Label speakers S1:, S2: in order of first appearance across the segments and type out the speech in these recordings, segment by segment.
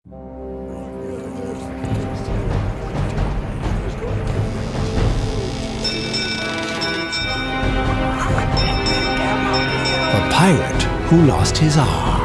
S1: The pirate who lost his R.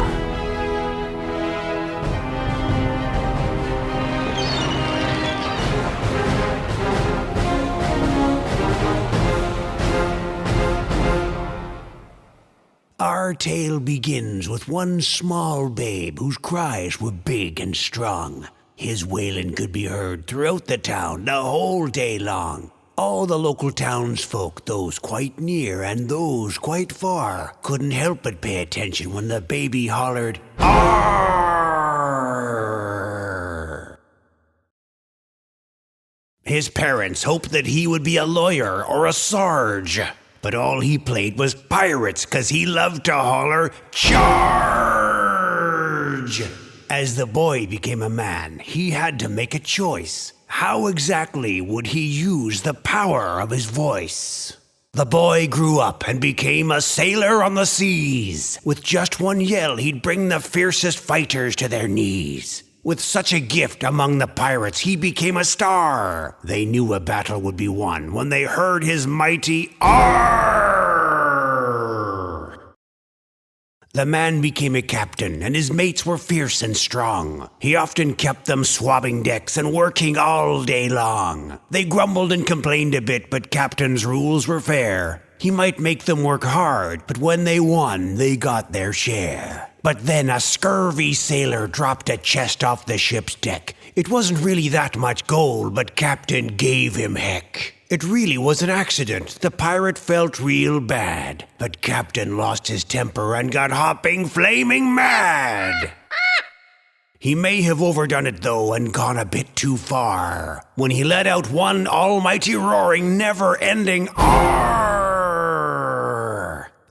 S1: Our tale begins with one small babe whose cries were big and strong. His wailing could be heard throughout the town the whole day long. All the local townsfolk, those quite near and those quite far, couldn't help but pay attention when the baby hollered, "AARRR!" His parents hoped that he would be a lawyer or a sarge. But all he played was pirates, 'cause he loved to holler, "Charge!" As the boy became a man, he had to make a choice. How exactly would he use the power of his voice? The boy grew up and became a sailor on the seas. With just one yell, he'd bring the fiercest fighters to their knees. With such a gift among the pirates, he became a star. They knew a battle would be won when they heard his mighty "AARRR!" The man became a captain, and his mates were fierce and strong. He often kept them swabbing decks and working all day long. They grumbled and complained a bit, but Captain's rules were fair. He might make them work hard, but when they won, they got their share. But then a scurvy sailor dropped a chest off the ship's deck. It wasn't really that much gold, but Captain gave him heck. It really was an accident. The pirate felt real bad. But Captain lost his temper and got hopping flaming mad. He may have overdone it though and gone a bit too far when he let out one almighty roaring, never-ending "AARRR!"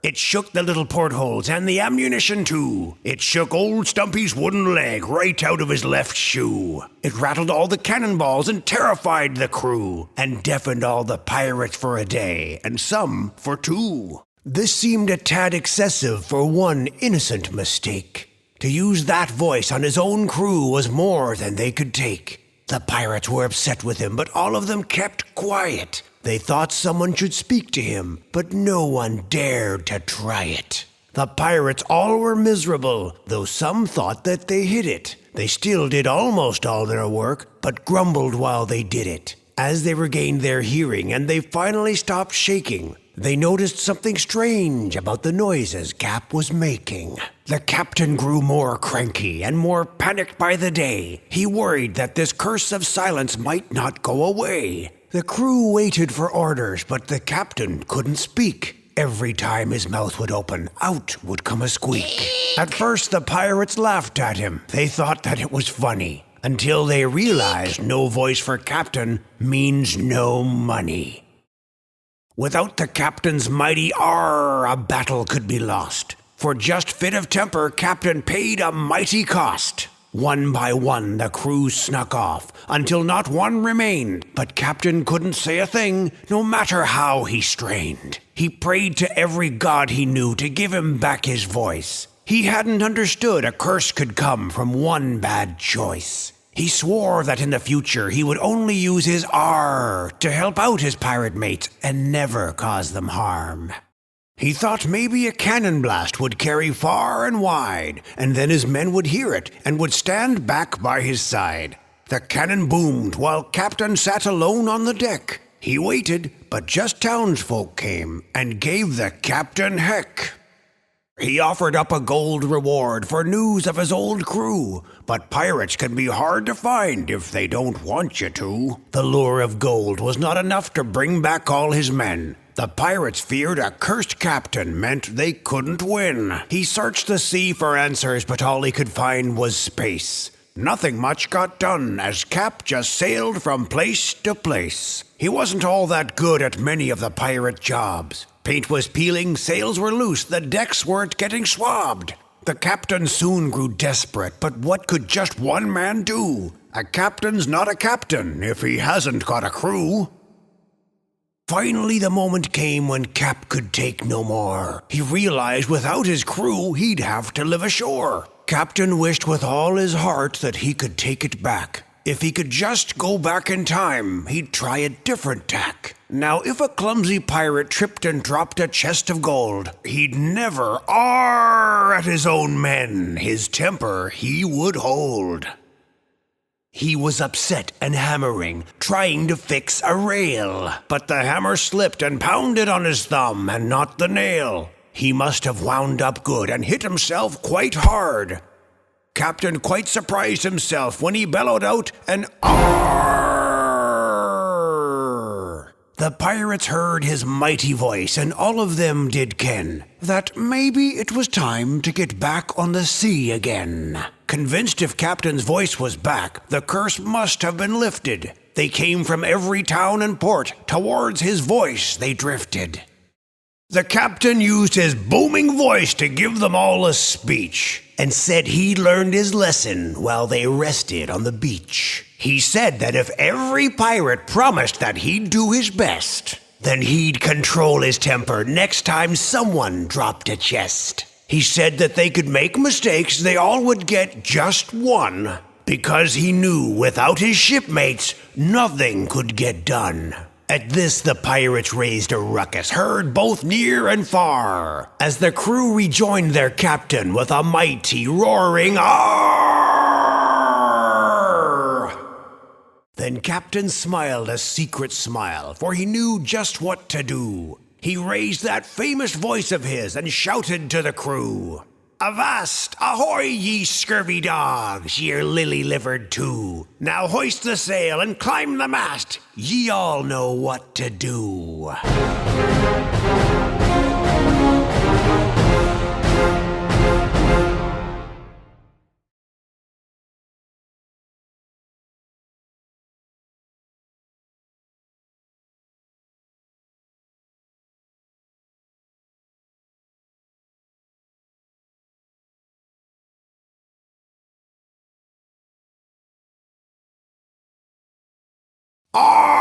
S1: It shook the little portholes and the ammunition too. It shook old Stumpy's wooden leg right out of his left shoe. It rattled all the cannonballs and terrified the crew, and deafened all the pirates for a day, and some for 2. This seemed a tad excessive for one innocent mistake. To use that voice on his own crew was more than they could take. The pirates were upset with him, but all of them kept quiet. They thought someone should speak to him, but no one dared to try it. The pirates all were miserable, though some thought that they hid it. They still did almost all their work, but grumbled while they did it. As they regained their hearing and they finally stopped shaking, they noticed something strange about the noises Cap was making. The captain grew more cranky and more panicked by the day. He worried that this curse of silence might not go away. The crew waited for orders, but the captain couldn't speak. Every time his mouth would open, out would come a squeak. At first, the pirates laughed at him. They thought that it was funny, until they realized no voice for captain means no money. Without the captain's mighty "AARRR!" a battle could be lost. For just fit of temper, Captain paid a mighty cost. One by one, the crew snuck off, until not one remained. But Captain couldn't say a thing, no matter how he strained. He prayed to every god he knew to give him back his voice. He hadn't understood a curse could come from one bad choice. He swore that in the future he would only use his "AARRR!" to help out his pirate mates and never cause them harm. He thought maybe a cannon blast would carry far and wide, and then his men would hear it and would stand back by his side. The cannon boomed while Captain sat alone on the deck. He waited, but just townsfolk came and gave the captain heck. He offered up a gold reward for news of his old crew, but pirates can be hard to find if they don't want you to. The lure of gold was not enough to bring back all his men. The pirates feared a cursed captain meant they couldn't win. He searched the sea for answers, but all he could find was space. Nothing much got done as Cap just sailed from place to place. He wasn't all that good at many of the pirate jobs. Paint was peeling, sails were loose, the decks weren't getting swabbed. The captain soon grew desperate, but what could just one man do? A captain's not a captain if he hasn't got a crew. Finally, the moment came when Cap could take no more. He realized without his crew, he'd have to live ashore. Captain wished with all his heart that he could take it back. If he could just go back in time, he'd try a different tack. Now, if a clumsy pirate tripped and dropped a chest of gold, he'd never arr at his own men. His temper he would hold. He was upset and hammering, trying to fix a rail. But the hammer slipped and pounded on his thumb and not the nail. He must have wound up good and hit himself quite hard. Captain quite surprised himself when he bellowed out an "Arr!" The pirates heard his mighty voice, and all of them did ken that maybe it was time to get back on the sea again. Convinced if Captain's voice was back, the curse must have been lifted. They came from every town and port, towards his voice they drifted. The captain used his booming voice to give them all a speech, and said he'd learned his lesson while they rested on the beach. He said that if every pirate promised that he'd do his best, then he'd control his temper next time someone dropped a chest. He said that they could make mistakes, they all would get just one, because he knew without his shipmates, nothing could get done. At this the pirates raised a ruckus, heard both near and far, as the crew rejoined their captain with a mighty roaring "Arr!" Then Captain smiled a secret smile, for he knew just what to do. He raised that famous voice of his and shouted to the crew, "Avast! Ahoy, ye scurvy dogs, ye lily-livered two! Now hoist the sail and climb the mast, ye all know what to do." "Arr!"